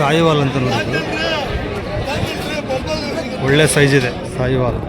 ಸಾಯಿವಾಲ್ ಅಂತ ನೋಡೋದು, ಒಳ್ಳೆ ಸೈಜ್ ಇದೆ ಸಾಯಿವಾಲ್.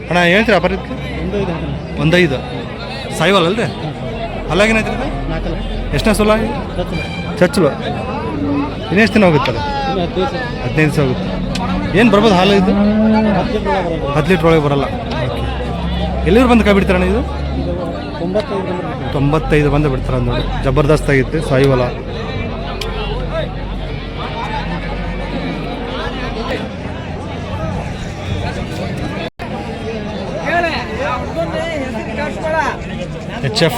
ಅಣ್ಣ ಹೇಳ್ತೀರಾ ಅಪರ 1.5 ಸಾಯಿವಾಲ್ ಅಲ್ರಿ? ಅಲ್ಲಾಗೇನೈತ್ರಿ ಇದು? ಎಷ್ಟನೇ ಸೋಲ? ಚಚ್ಚಲು. ಇನ್ನೆಷ್ಟು ದಿನ ಹೋಗುತ್ತಲ್ಲ? 15 ದಿವಸ ಹೋಗುತ್ತೆ. ಏನು ಬರ್ಬೋದು ಹಾಲು ಇದು? 10 ಲೀಟ್ರ್ ಒಳಗೆ ಬರಲ್ಲ. ಓಕೆ. ಎಲ್ಲಿವ್ರು ಬಂದು ಕೈ ಬಿಡ್ತಾರಣ್ಣ ಇದು? 95 ಬಂದು ಬಿಡ್ತಾರೆ ನೋಡಿ. ಜಬರ್ದಸ್ತ್ ಆಗಿತ್ತು ಸಾಯಿವಾಲ. HF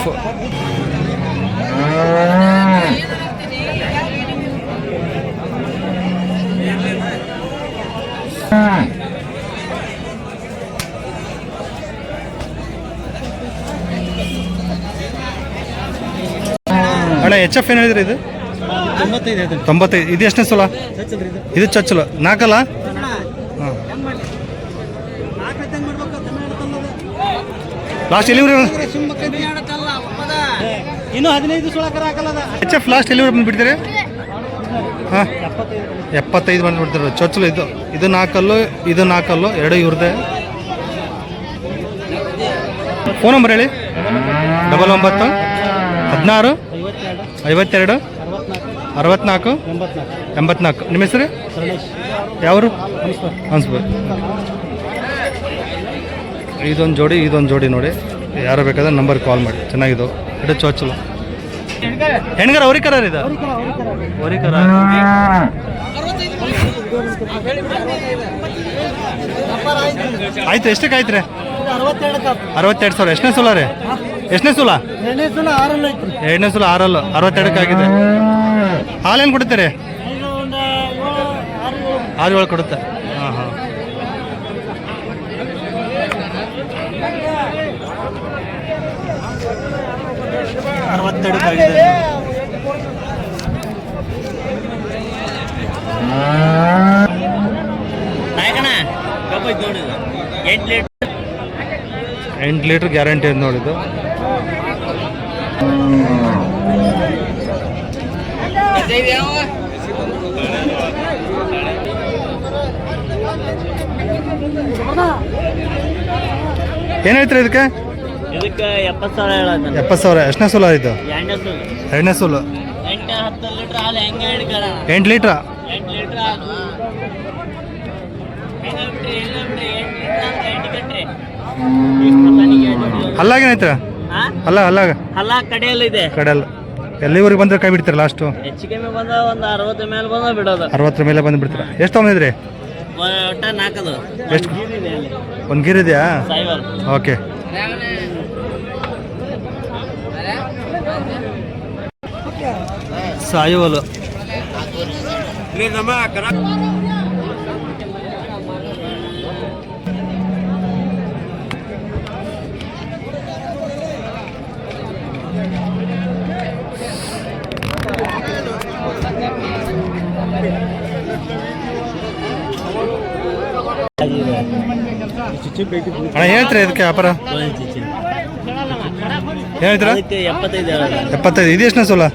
ಅಣ್ಣ HF ಏನು ಹೇಳಿದ್ರಿ ಇದು? 95. ಇದು ಎಷ್ಟನೇ ಸೋಲ? ಇದು ಚಚ್ಚಲು. 4 ಅಲ್ಲ? ಹಾಂ. ಲಾಸ್ಟ್ ಎಲ್ಲಿವ್ರಿ? ಇನ್ನು 15 ಸೋಳಕರ ಹಾಕಲ್ಲ. HF ಲಾಸ್ಟ್ ಎಲ್ಲಿವ್ರಿ ಬಂದುಬಿಡ್ತೀರಿ? ಹಾಂ, 75 ಬಂದುಬಿಡ್ತಾರೆ. ಚೊಚ್ಚಲು ಇದು 4 ಅಲ್ಲು, ಇದು 4 ಅಲ್ಲು, 2 ಇವ್ರದ್ದೇ. ಫೋನ್ ನಂಬರ್ ಹೇಳಿ. 99 16 52 64 84. ನಿಮ್ಮ ಹೆಸರು? ಯಾವರು? ಹನ್ಸ್ಬರ್. ಇದೊಂದು ಜೋಡಿ ನೋಡಿ. ಯಾರು ಬೇಕಾದ್ರೆ ನಂಬರ್ ಕಾಲ್ ಮಾಡಿ. ಚೆನ್ನಾಗಿದ್ದು ಇದು ಚೊಚ್ಚಲು. ಹೆಣ್ಗರ ಅವರಿಕರ ಇದು? ಅವರಿಕರ. ಆಯ್ತು. ಎಷ್ಟಕ್ಕೆ ಆಯ್ತು ರೀ? 62,000. ಎಷ್ಟನೇ ಸೋಲ ರೀ? ಎಷ್ಟನೇ ಸೋಲ? 2ನೇ ಸೋಲ 6 62ಕ್ಕೆ ಆಗಿದೆ. ಹಾಲೇನು ಕೊಡುತ್ತಾರೆ? 6-7 ಕೊಡುತ್ತೆ. ಹಾಂ ಹಾಂ. ಆಗಿದೆ. 8 ಲೀಟ್ರ್ ಗ್ಯಾರಂಟಿ ಅಂತ ನೋಡಿದ್ದು. ಏನು ಹೇಳ್ತೀರಿ ಇದಕ್ಕೆ? 70,000. ಎಷ್ಟನೇ ಸೋಲ ಇದು? 2ನೇ ಸೋಲು. 8 ಲೀಟ್ರ. ಅಲ್ಲಾಗೇನೈತ್ರ? ಅಲ್ಲ ಕಡೆಯಲ್ಲಿದೆ. ಕಡೆಯಲ್ಲ. ಎಲ್ಲಿವರೆಗೆ ಬಂದ್ರೆ ಕೈ ಬಿಡ್ತೀರ ಲಾಸ್ಟು? ಹೆಚ್ಚು ಕಮ್ಮಿ ಬಂದ ಒಂದು 60 ಮೇಲೆ ಬಂದ ಬಿಡೋದು. 60 ಮೇಲೆ ಬಂದು ಬಿಡ್ತೀರ. ಎಷ್ಟು ತೊಗೊಂಡಿದ್ರಿ? ಎಷ್ಟು? ಒಂದು ಗೀರ್ ಇದೆಯಾ? ಓಕೆ. ಸಾಯಿವಾಲು. ಅಣ್ಣ ಹೇಳ್ತೀರಾ ಇದಕ್ಕೆ ವ್ಯಾಪಾರ? ಹೇಳ್ತೀರಾ? 75. ಇದು ಎಷ್ಟನೇ ಸೋಲ?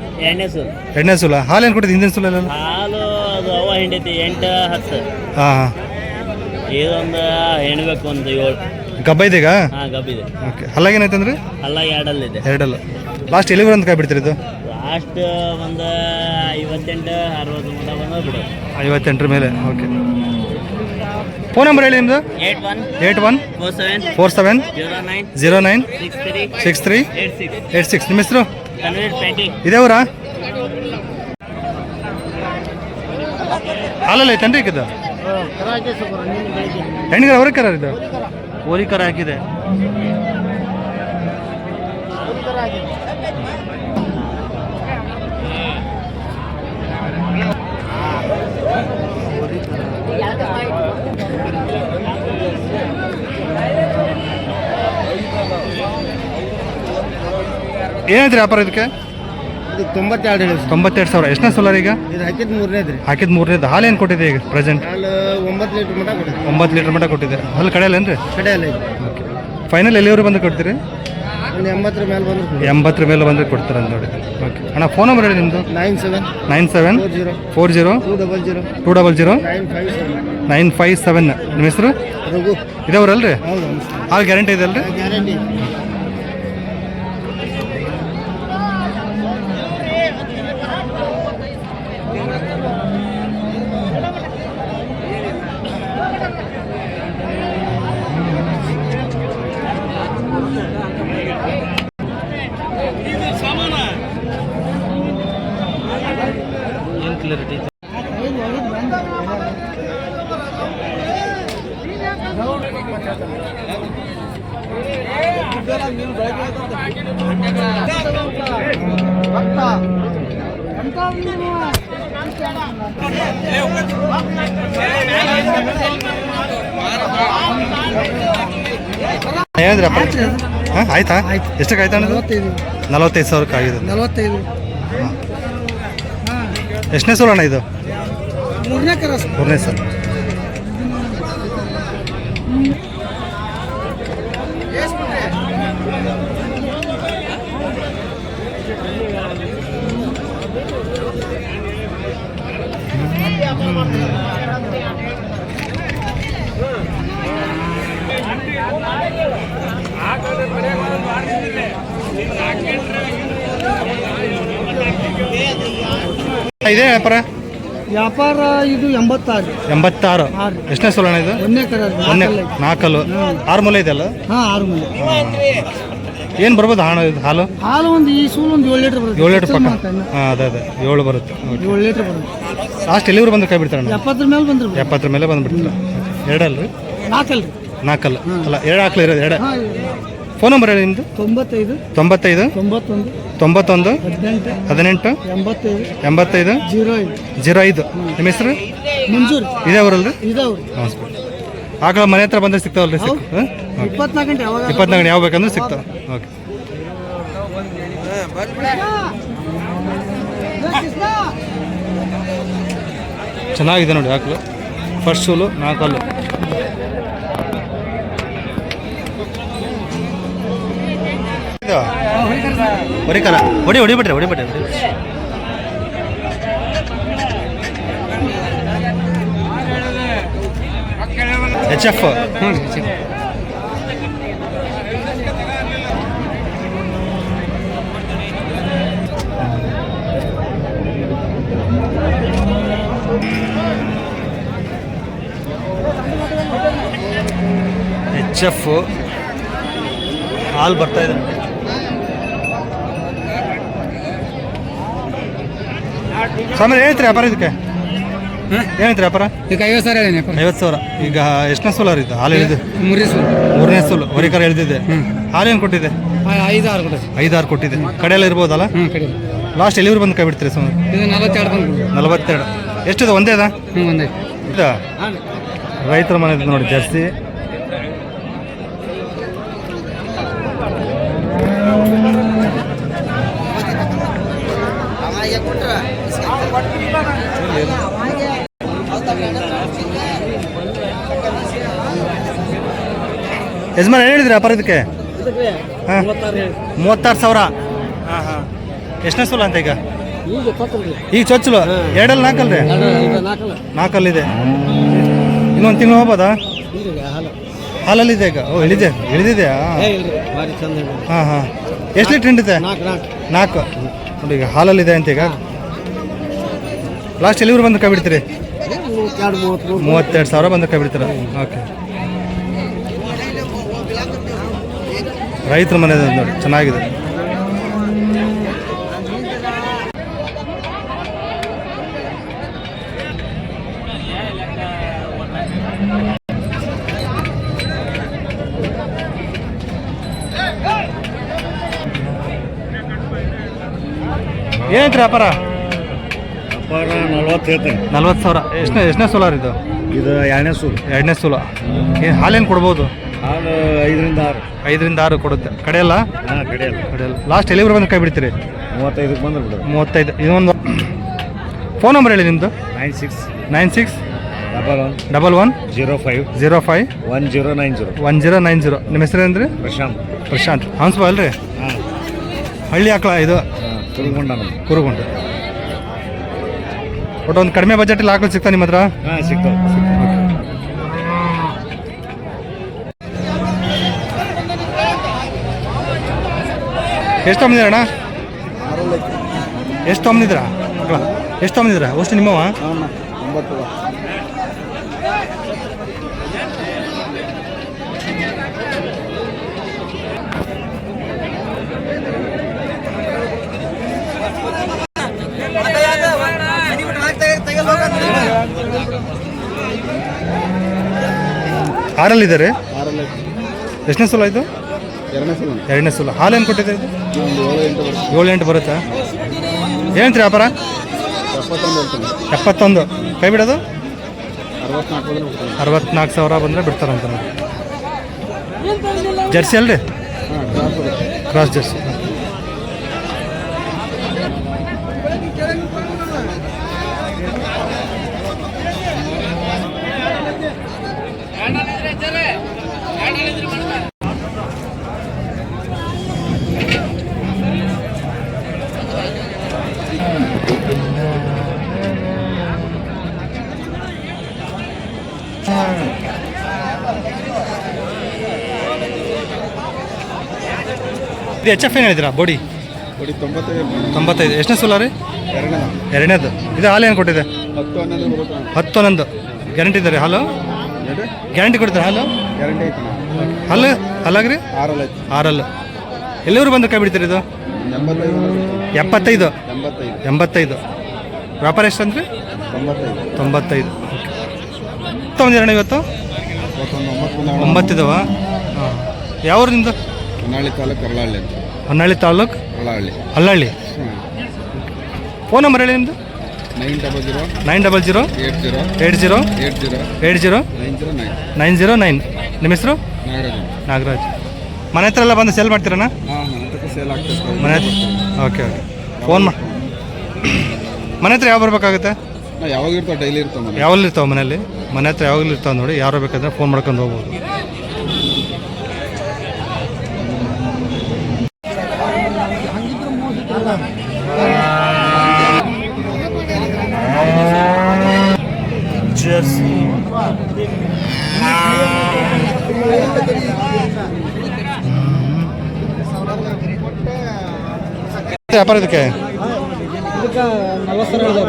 2ನೇ ಸೋಲ. ಹಾಲು ಏನು ಕೊಟ್ಟಿದ್ದು? ಹಿಂದಿನ ಸೋಲ ಎಲ್ಲ ಹಾಲು ಅದು ಅವ ಹಿಂಡೈತಿ 8 10. ಹಾಂ ಹಾಂ. ಇದೊಂದು ಹೆಣ್ಬೇಕು ಒಂದು 7. ಗಬ್ಬ ಇದೀಗ? ಹಾಂ ಗಬ್ಬಿದೆ. ಓಕೆ. ಹಲ್ಲಾಗೇನೈತೆ ಅಂದ್ರೆ? ಹಲ್ಲ 2 ಇದೆ. 2 ಲಾಸ್ಟ್ ಎಲ್ಲಿವರೆ ಅಂತ ಕೈ ಬಿಡ್ತೀರಿ ಇದು? ಲಾಸ್ಟ್ ಒಂದು 58 60 ಮುಂದೆ ಬಂದ ಬಿಡು. 58 ಮೇಲೆ. ಓಕೆ. ಫೋನ್ ನಂಬರ್ ಹೇಳಿ ನಿಮ್ಮದು? 81 47 09 63 86. ನಿಮ್ಮ ಹೆಸರು? ಇದೇವರಾ? ಹಾಲಲ್ಲ ಐತನ್ರಿ ಇದು? ಹೆಣ್ಗರ ಅವ್ರಿಗೆ ಕರ ಇದು? ಓರಿಕರ ಹಾಕಿದೆ. ಏನೈತ್ರಿ ವ್ಯಾಪಾರ ಇದಕ್ಕೆ? ಇದು 92 ಹೇಳಿ. 92 ಸಾವಿರ. ಎಷ್ಟನೇ ಸೋಲಾರ್ ಈಗ? ಇದು ಹಾಕಿದ್ದು 3ನೇದು ರೀ. ಹಾಕಿದ 3ನೇದು. ಹಾಲು ಏನು ಕೊಟ್ಟಿದೆ ಈಗ ಪ್ರೆಸೆಂಟ್? ಹಾಲು 9 ಲೀಟ್ರ್ ಮಟ ಕೊಡಿ. 9 ಲೀಟ್ರ್ ಮಟ್ಟ ಕೊಟ್ಟಿದೆ. ಹಾಲು ಕಡೆಯಲ್ಲೇನು ರೀ? ಕಡೆಯಲ್ಲ ಇದು. ಫೈನಲ್ ಎಲ್ಲಿವರೆಗೆ ಬಂದು ಕೊಡ್ತೀರಿ? ಒಂದು 80 ಮೇಲೆ ಬಂದ್ರೆ 80 ಮೇಲೆ ಬಂದರೆ ಕೊಡ್ತಾರೆ ಅಂತ ನೋಡಿ. ಓಕೆ ಅಣ್ಣ, ಫೋನ್ ನಂಬರ್ ಹೇಳಿ ನಿಮ್ಮದು? 97 40 200 957. ನಿಮ್ಮ ಹೆಸರು? ರಘು. ಇದಾವ್ರಲ್ರಿ? ಹೌದು. ಹಾಲು ಗ್ಯಾರಂಟಿ ಇದೆ ಅಲ್ರಿ? ಗ್ಯಾರಂಟಿ. ಏನು ಕ್ಲಿಯರಿಟಿ? ಏನಿದ್ರಿ ಅಪ್ಪ? ಹಾಂ ಆಯ್ತಾ? ಎಷ್ಟಕ್ಕೆ ಆಯ್ತಾ ಅಣ್ಣ? 45 ಸಾವಿರಕ್ಕೆ ಆಗಿದೆ. 45. ಎಷ್ಟನೇ ಸೋಲು ಅಣ್ಣ ಇದು? 3ನೇ ಸಲ. ಇದೇ ವ್ಯಾಪಾರ ಇದು 86. 86. ಎಷ್ಟನೇ ಸೋಲು ಅಣ್ಣ ಇದು? 1ನೇ ಕರ. 4 6 ಮೂಲೆ ಇದೆ ಅಲ್ಲ? ಹಾಂ 6 ಮೂಲೆ. ಏನು ಬರ್ಬೋದು ಹಣ ಇದು ಹಾಲು? ಹಾಲು ಒಂದು ಈ ಸೂಲು ಒಂದು 7 ಲೀಟ್ರ್ ಬರುತ್ತೆ. 7 ಲೀಟ್ರ್ ಪಕ್ಕ. ಹಾಂ ಅದೇ 7 ಬರುತ್ತೆ. 7 ಲೀಟ್ರ್ ಬರುತ್ತೆ. ಲಾಸ್ಟ್ ಎಲ್ಲಿವರು ಬಂದು ಕೈ ಬಿಡ್ತಾರೆ? 70 ಮೇಲೆ ಬಂದ್ರೆ 70 ಮೇಲೆ ಬಂದುಬಿಡ್ತಾರೆ. ಎರಡಲ್ರಿ? 4 ರೀ. 4 ಅಲ್ಲ 7 ಹಾಕ್ಲಿ ಇರೋದು 2. ಹಾಂ. ಫೋನ್ ನಂಬರ್ ಹೇಳಿ ನಿಮ್ಮದು? 95 91 18 85 05. ನಿಮ್ಮ ಹೆಸರು? ಮಂಜೂರು. ಇದೇ ಅವರಲ್ರಿ? ಇದಾವ್ರಿ. ನಮಸ್ಕಾರ. ಆಕಳ ಮನೆ ಹತ್ರ ಬಂದರೆ ಸಿಗ್ತಾವಲ್ರಿ? 24 ಗಂಟೆ ಯಾವಾಗ 24 ಗಂಟೆ ಯಾವ ಬೇಕಂದ್ರೆ ಸಿಗ್ತಾವೆ. ಓಕೆ. ಚೆನ್ನಾಗಿದೆ ನೋಡಿ ಆಕಳು. ಫಸ್ಟ್ ಸೂಲು 4 ಹಲ್ಲು. ಹೊಡಿಕರ ಹೊಡಿಬಿಟ್ರೆ HF. HF ಹಾಲು ಬರ್ತಾ ಇದೆ. ಸ್ವಾಮಿ ಏನೈತ್ರಿ ವ್ಯಾಪಾರ ಇದಕ್ಕೆ? ಏನೈತ್ರಿ ವ್ಯಾಪಾರ? ಈಗ 50 ಸಾವಿರ. 50 ಸಾವಿರ. ಈಗ ಎಷ್ಟನೇ ಸೋಲಾರ್ ಇದು? ಹಾಲು ಹೇಳಿದ್ದು 3ನೇ ಸೋಲು. ಹೊರಿಕರ ಎಳೆದಿದೆ. ಹಾಲು ಏನು ಕೊಟ್ಟಿದೆ? 5-6 ಕೊಟ್ಟಿದೆ. ಕಡೆಯೆಲ್ಲ ಇರ್ಬೋದಲ್ಲ? ಲಾಸ್ಟ್ ಎಲ್ಲಿವರು ಬಂದು ಕೈ ಬಿಡ್ತೀರಿ ಸ್ವಾಮಿ? 42. ಎಷ್ಟಿದೆ? ಒಂದೇ ಇದಾ? ಇದಾ? ರೈತರ ಮನೆ ನೋಡಿ ಜರ್ಸಿ. ಯಜಮಾನ್ ಏನು ಹೇಳಿದ್ರಿ ವ್ಯಾಪಾರ ಇದಕ್ಕೆ? ಹಾಂ 36 ಸಾವಿರ. ಹಾಂ ಹಾಂ. ಎಷ್ಟನೇ ಸೋಲು ಅಂತ ಈಗ? ಈಗ ಚೊಚ್ಚಲು 2 4 4 ಇನ್ನೊಂದು ತಿಂಗಳು ಹೋಗ್ಬೋದಾ? ಹಾಲಲ್ಲಿದೆ ಈಗ? ಓ ಇಳಿದಿದೆಯಾ? ಹಾಂ ಹಾಂ. ಎಷ್ಟು ಲೀಟ್ರ್ ಹಿಂಡಿದೆ? 4 ನೋಡಿ. ಈಗ ಹಾಲಲ್ಲಿದೆ ಅಂತ ಈಗ. ಲಾಸ್ಟ್ ಎಲ್ಲಿವರು ಬಂದು ಕೈ ಬಿಡ್ತೀರಿ? 32 ಸಾವಿರ ಬಂದು ಕೈ ಬಿಡ್ತೀರ. ಓಕೆ. ರೈತರ ಮನೆ ನೋಡಿ ಚೆನ್ನಾಗಿದೆ. ಏನೈತ್ರಿ ವ್ಯಾಪಾರ? 40 ಸಾವಿರ. ಎಷ್ಟನೇ ಸೋಲಾರ್ ಇದು? ಇದು 2ನೇ ಸೂಲು. 2ನೇ ಸೋಲು. ಹಾಲೇನು ಕೊಡ್ಬೋದು? ಹಾಲು 5 ರಿಂದ 6 5 ರಿಂದ 6 ಕೊಡುತ್ತೆ. ಕಡೆಯಲ್ಲ ಹಾಂ ಕಡೆಯಲ್ಲ. ಕಡೆಯಲ್ಲ. ಲಾಸ್ಟ್ ಎಲ್ಲಿವರೆಗೆ ಬಂದು ಕೈ ಬಿಡ್ತೀರಿ? 35ಕ್ಕೆ ಬಂದ್ರೆ ಬಿಡು. 35. ಇನ್ನೊಂದು ಫೋನ್ ನಂಬರ್ ಹೇಳಿ ನಿಮ್ಮದು. 96 11 05 05 1090. 1090. ನಿಮ್ಮ ಹೆಸರು ಏನಂದ್ರಿ? ಪ್ರಶಾಂತ್. ಹಂಸ್ಬಾ ಅಲ್ರಿ? ಹಾಂ ಹಳ್ಳಿ ಆಕಳ ಇದು? ಕುರುಗೊಂಡ. ಕುರುಗುಂಡ. ಒಟ್ಟು ಒಂದು ಕಡಿಮೆ ಬಜೆಟಲ್ಲಿ ಆಕಳು ಸಿಗ್ತಾ ನಿಮ್ಮ ಹತ್ರ? ಹಾಂ ಸಿಗ್ತಾವೆ. ಎಷ್ಟು ತೊಗೊಂಡಿದ್ದೀರ ಅಣ್ಣ? ಎಷ್ಟು ತೊಗೊಂಡಿದ್ದೀರಾ ಮಕ್ಕಳ? ಎಷ್ಟು ತೊಗೊಂಡಿದ್ದೀರಾ? ಅಷ್ಟು ನಿಮ್ಮವ? ಆರಲ್ಲಿದ್ದಾರೆ. ಎಷ್ಟನೇ ಸಲ ಇದು? ಎರಡನೇ ಸಲ. ಹಾಲೇನು ಕೊಟ್ಟಿದೆ ಇದು? 7-8 ಬರುತ್ತಾ? ಏನಂತೀರಿ ವ್ಯಾಪಾರ? 71. ಕೈ ಬಿಡೋದು? 64,000 ಬಂದರೆ ಬಿಡ್ತಾರಂತ ನೋಡಿ. ಜರ್ಸಿ ಅಲ್ರಿ? Cross Jersey. ಇದು ಎಚ್ ಎಫ್ ಏನು ಹೇಳಿದಿರಾ? ಬೋಡಿ 95. ಎಷ್ಟನೇ ಸಲ ರೀ? ಎರಡನೇದು. ಇದು ಹಾಲು ಏನು ಕೊಟ್ಟಿದೆ? 10-11. ಗ್ಯಾರಂಟಿ ಇದೆ ರೀ ಹಾಲು? ಗ್ಯಾರಂಟಿ ಕೊಡ್ತಾರೆ ಹಾಲು? ಹಾಲು ಹಾಲಾಗ್ರಿ? 6. ಎಲ್ಲಿವರು ಬಂದು ಕೈ ಬಿಡ್ತೀರಿ ಇದು? 85. ವ್ಯಾಪಾರ ಎಷ್ಟು ಅಂದ್ರಿ? 95. ತೊಗೊಂಡಿರೋಣ ಇವತ್ತು? 9 ಇದಾವ. ಹಾಂ. ಯಾವ ಊರಿನಿಂದ? ಹೊನ್ನಾಳಿ ತಾಲೂಕು ಹಳ್ಳಹಳ್ಳಿ. ಫೋನ್ ನಂಬರ್ ಹೇಳಿ ನಿಮ್ಮದು. 900 80 9009. ನಿಮ್ಮ ಹೆಸರು? ನಾಗರಾಜ್. ಮನೆ ಹತ್ರ ಎಲ್ಲ ಬಂದು ಸೇಲ್ ಮಾಡ್ತೀರಣ್ಣ? ಮನೆ ಹತ್ರ. ಓಕೆ. ಫೋನ್ ಮನೆ ಹತ್ರ ಯಾವ ಬರ್ಬೇಕಾಗುತ್ತೆ? ಯಾವಾಗಲೂ ಇರ್ತಾವೆ ಮನೆಯಲ್ಲಿ. ಮನೆ ಹತ್ರ ಯಾವಾಗಲೂ ಇರ್ತಾವೆ ನೋಡಿ. ಯಾರು ಬೇಕಾದ್ರೆ ಫೋನ್ ಮಾಡ್ಕೊಂಡು ಹೋಗ್ಬೋದು. ವ್ಯಾಪಾರ ಇದಕ್ಕೆ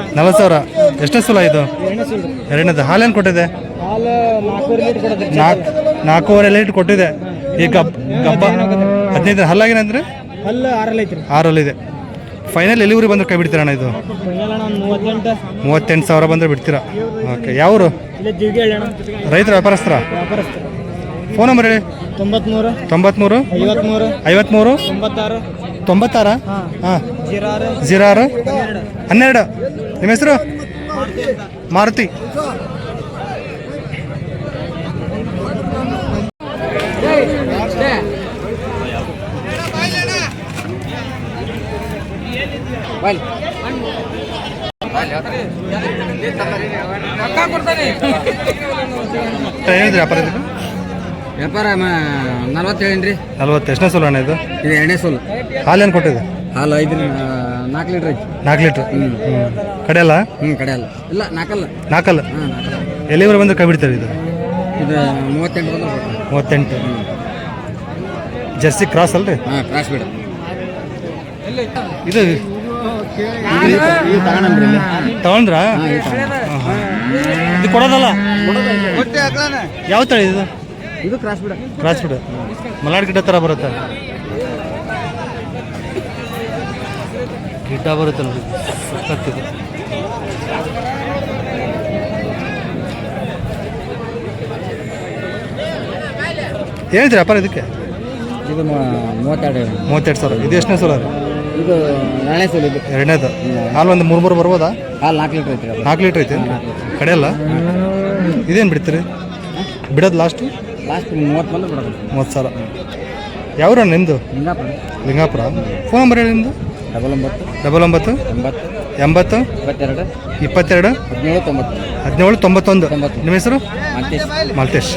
40,000. ಎಷ್ಟನೇ ಸಲ ಇದು? ಎರಡನೇದು. ಹಾಲೇನು ಕೊಟ್ಟಿದೆ? 4.5 ಲೀಟ್ರ್ ಕೊಟ್ಟಿದೆ. ಈಗ ಗಬ್ಬ 15. ಹಲ್ಲಾಗೇನಂದ್ರೆ? 6 ಇದೆ. ಫೈನಲ್ ಎಲ್ಲಿವರೆಗೆ ಬಂದ್ರೆ ಕೈ ಬಿಡ್ತೀರಣ್ಣ ಇದು? 38,000 ಬಂದರೆ ಬಿಡ್ತೀರಾ? ಓಕೆ. ಯಾವರು? ರೈತರ ವ್ಯಾಪಾರಸ್ಥರ? ಫೋನ್ ನಂಬರ್ ಹೇಳಿ. 93 53 96 ಹಾಂ 06 12. ನಿಮ್ಮ ಹೆಸರು? ಮಾರುತಿ. ಏನಿದ್ರಿ ವ್ಯಾಪಾರ? ವ್ಯಾಪಾರ 47 ರೀ. 40. ಎಷ್ಟನೇ ಸಲ ಅಣ್ಣ ಇದು? ಇದು ಎರಡನೇ ಸೋಲು. ಹಾಲೇನು ಕೊಟ್ಟಿದೆ? ಹಾಲು 4 ಲೀಟ್ರ್ ಐತಿ. 4 ಲೀಟ್ರ್. ಕಡೆಯಲ್ಲ? ಕಡೆ ಅಲ್ಲ. ಇಲ್ಲ 4 4. ಹಾಂ 4. ಎಲ್ಲಿವರೆಗೆ ಬಂದು ಕೈ ಬಿಡ್ತಾರೆ ಇದು? ಇದು 38 38. ಜರ್ಸಿ ಕ್ರಾಸ್ ಅಲ್ರಿ? ಹಾಂ ಕ್ರಾಸ್ ಬಿಡ. ಇದು ತಗೊಂಡ್ರಾ? ಇದು ಕೊಡೋದಲ್ಲ? ಯಾವ ತಳಿ ಇದು? ಇದು ಕ್ರಾಸ್ ಬಿಡ. ಕ್ರಾಸ್ ಬಿಡ. ಮಲಾಡ್ ಗಿಡ್ಡ ಥರ ಬರುತ್ತೆ. ಗಿಡ್ಡ ಬರುತ್ತೆ ನೋಡಿ. ಸಕ್ಕತ್ತಿದೆ. ಏನಿದೆ ವ್ಯಾಪಾರ ಇದಕ್ಕೆ? ಇದು 32,000. ಇದು ಎಷ್ಟನೇ ಸಲ? ಇದು ಎರಡನೇ ಸೋಲು. ಇದು ಎರಡನೇದು. ಹಾಲು ಒಂದು 3 ಬರ್ಬೋದಾ? ಹಾಲು 4 ಲೀಟ್ರ್ ಐತಿ. 4 ಲೀಟ್ರ್ ಐತಿ ಕಡೆಯಲ್ಲ? ಇದೇನು ಬಿಡ್ತೀರಿ? ಬಿಡೋದು ಲಾಸ್ಟು ಲಾಸ್ಟ್ 30 ಬಂದು ಬಿಡೋದು. 30,000. ಯಾವ್ರ ನಿಂದು? ಹಿಂಗಾಪುರ. ಲಿಂಗಾಪುರ. ಫೋನ್ ನಂಬರ್ ಹೇಳಿ ನಿಮ್ಮದು? 99 80 22 22 17 90 17 91. ನಿಮ್ಮ ಹೆಸರು? ಮಾಲ್ತೇಶ್. ಮಾಲ್ತೇಶ್.